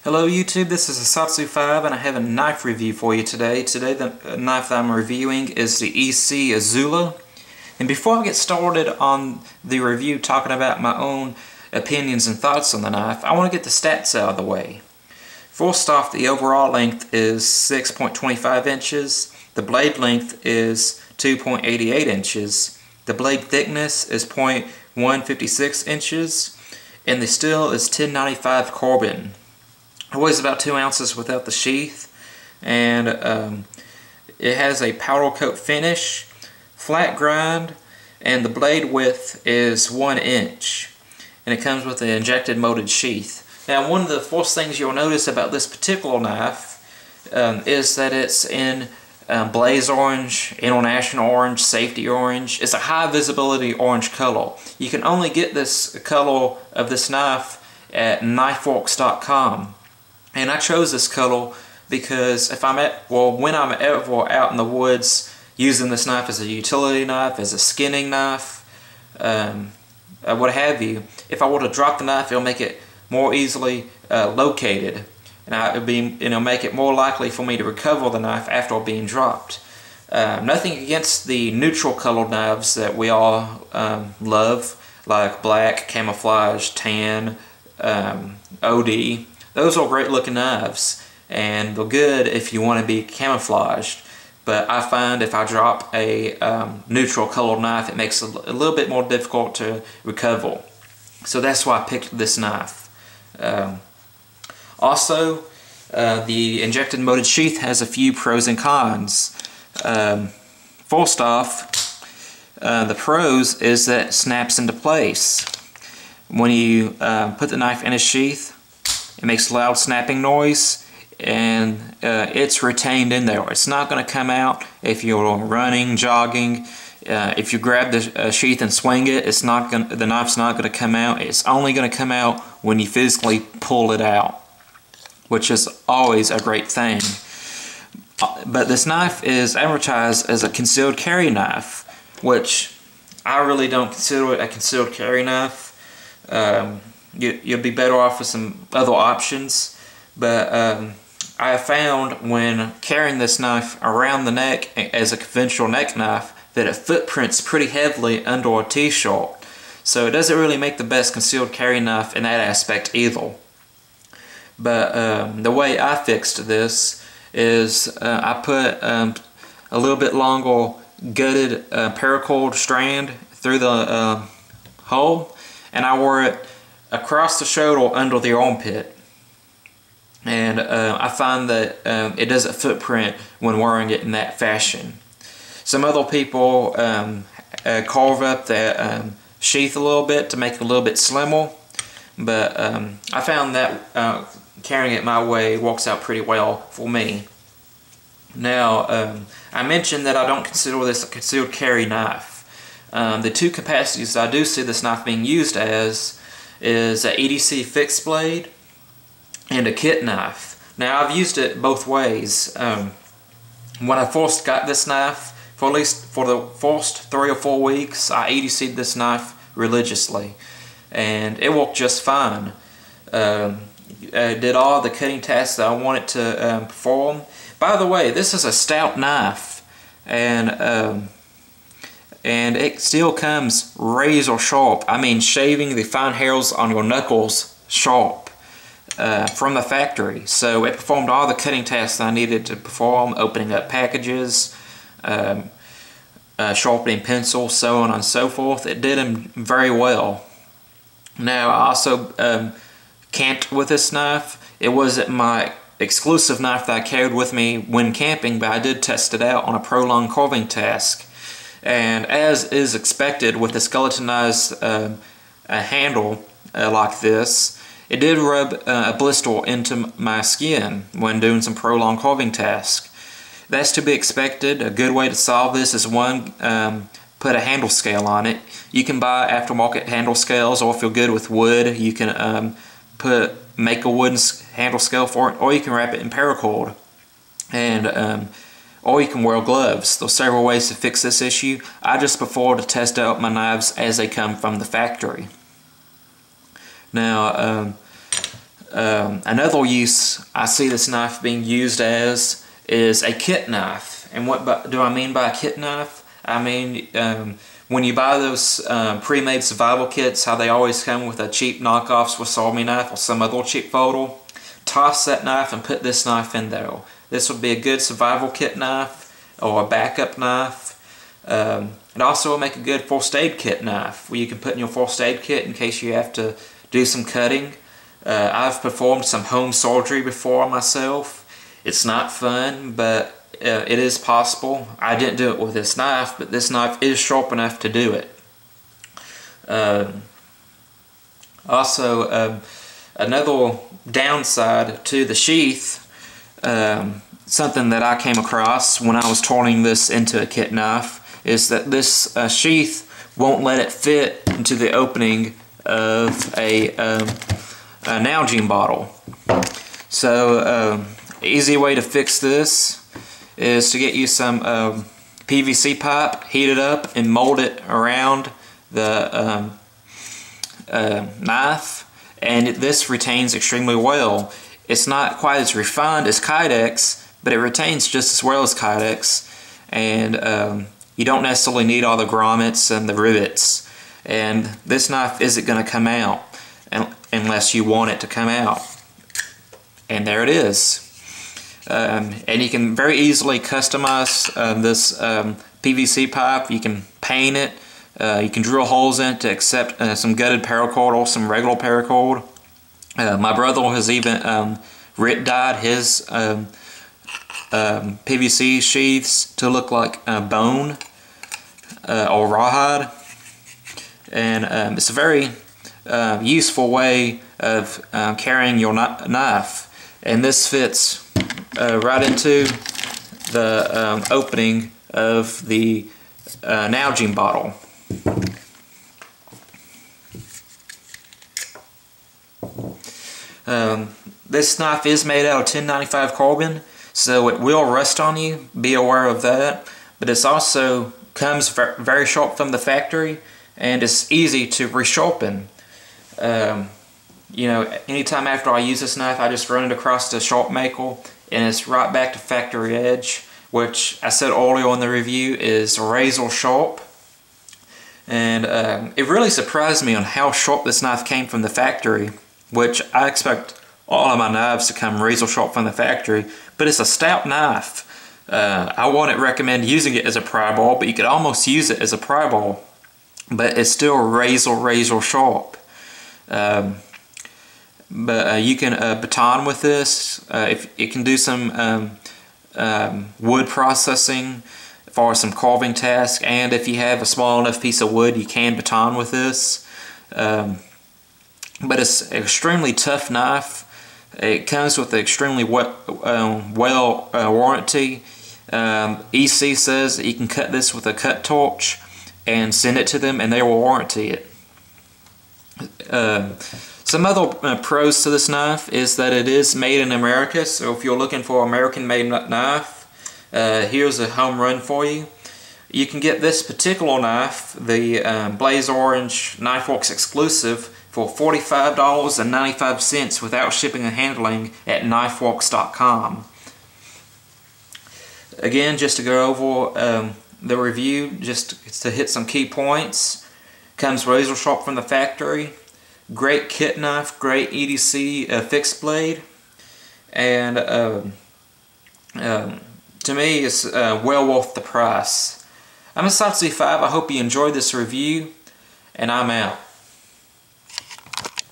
Hello YouTube, this is Esee 5 and I have a knife review for you today. Today the knife that I'm reviewing is the Esee Izula. And before I get started on the review talking about my own opinions and thoughts on the knife, I want to get the stats out of the way. First off, the overall length is 6.25 inches, the blade length is 2.88 inches, the blade thickness is 0.156 inches, and the steel is 1095 carbon. It weighs about 2 ounces without the sheath, and it has a powder coat finish, flat grind, and the blade width is 1 inch. And it comes with an injected molded sheath. Now, one of the first things you'll notice about this particular knife is that it's in blaze orange, international orange, safety orange. It's a high visibility orange color. You can only get this color of this knife at knifeworks.com. And I chose this color because when I'm ever out in the woods using this knife as a utility knife, as a skinning knife, what have you, if I were to drop the knife, it'll make it more easily located, and it'll make it more likely for me to recover the knife after being dropped. Nothing against the neutral colored knives that we all love, like black, camouflage, tan, OD. Those are great looking knives, and they're good if you want to be camouflaged. But I find if I drop a neutral colored knife, it makes it a little bit more difficult to recover. So that's why I picked this knife. Also, the injected molded sheath has a few pros and cons. First off, the pros is that it snaps into place. When you put the knife in a sheath, it makes a loud snapping noise, and it's retained in there. It's not going to come out if you're running, jogging. If you grab the sheath and swing it, the knife's not going to come out. It's only going to come out when you physically pull it out, which is always a great thing. But this knife is advertised as a concealed carry knife, which I really don't consider it a concealed carry knife. You'll be better off with some other options, but I have found when carrying this knife around the neck as a conventional neck knife that it footprints pretty heavily under a t-shirt, so it doesn't really make the best concealed carry knife in that aspect either. But the way I fixed this is I put a little bit longer gutted paracord strand through the hole, and I wore it across the shoulder under the armpit, and I find that it doesn't footprint when wearing it in that fashion. Some other people carve up that sheath a little bit to make it a little bit slimmer, but I found that carrying it my way works out pretty well for me. Now, I mentioned that I don't consider this a concealed carry knife. The two capacities I do see this knife being used as is an EDC fixed blade and a kit knife. Now, I've used it both ways. When I first got this knife, for the first 3 or 4 weeks, I EDC'd this knife religiously, and it worked just fine. I did all the cutting tasks that I wanted to perform. By the way, this is a stout knife, and it still comes razor sharp. I mean, shaving the fine hairs on your knuckles sharp from the factory. So it performed all the cutting tasks I needed to perform, opening up packages, sharpening pencils, so on and so forth. It did them very well. Now, I also camped with this knife. It wasn't my exclusive knife that I carried with me when camping, but I did test it out on a prolonged carving task. And as is expected with a skeletonized handle like this, it did rub a blister into my skin when doing some prolonged carving tasks. That's to be expected. A good way to solve this is one, put a handle scale on it. You can buy aftermarket handle scales, or if you're good with wood, you can make a wooden handle scale for it, or you can wrap it in paracord. And or you can wear gloves. There's several ways to fix this issue. I just prefer to test out my knives as they come from the factory. Now, Another use I see this knife being used as is a kit knife. And what do I mean by a kit knife? I mean when you buy those pre-made survival kits, how they always come with a cheap knockoff Swiss Army knife or some other cheap photo. Toss that knife and put this knife in there. This would be a good survival kit knife or a backup knife. It also will make a good first aid kit knife where you can put in your first aid kit in case you have to do some cutting. I've performed some home surgery before myself. It's not fun, but it is possible. I didn't do it with this knife, but this knife is sharp enough to do it. Also, another downside to the sheath, something that I came across when I was turning this into a kit knife, is that this sheath won't let it fit into the opening of a Nalgene bottle. So easy way to fix this is to get you some PVC pipe, heat it up, and mold it around the knife, and this retains extremely well. It's not quite as refined as Kydex, but it retains just as well as Kydex, and you don't necessarily need all the grommets and the rivets, and this knife isn't going to come out unless you want it to come out. And there it is. And you can very easily customize this PVC pipe. You can paint it. You can drill holes in it to accept some gutted paracord or some regular paracord. My brother has even dyed his PVC sheaths to look like bone or rawhide. And it's a very useful way of carrying your knife. And this fits right into the opening of the Nalgene bottle. This knife is made out of 1095 carbon, so it will rust on you, be aware of that, but it also comes very sharp from the factory, and it's easy to resharpen. You know, anytime after I use this knife, I just run it across the sharp maker, and it's right back to factory edge, which I said earlier in the review is razor sharp. And it really surprised me on how sharp this knife came from the factory, which I expect all of my knives to come razor sharp from the factory, but it's a stout knife. I wouldn't recommend using it as a pry bar, but you could almost use it as a pry bar, but it's still razor sharp. But you can baton with this. If it can do some wood processing for some carving tasks, and if you have a small enough piece of wood, you can baton with this. But it's an extremely tough knife. It comes with an extremely well warranty. Esee says that you can cut this with a cut torch and send it to them, and they will warranty it. Some other pros to this knife is that it is made in America, so if you're looking for an American-made knife, here's a home run for you. You can get this particular knife, the Blaze Orange Knife Works exclusive, for $45.95 without shipping and handling at knifeworks.com. Again, just to go over the review, just to hit some key points. Comes razor sharp from the factory. Great kit knife, great EDC fixed blade, and to me it's well worth the price. I'm Esee Izula. I hope you enjoyed this review, and I'm out.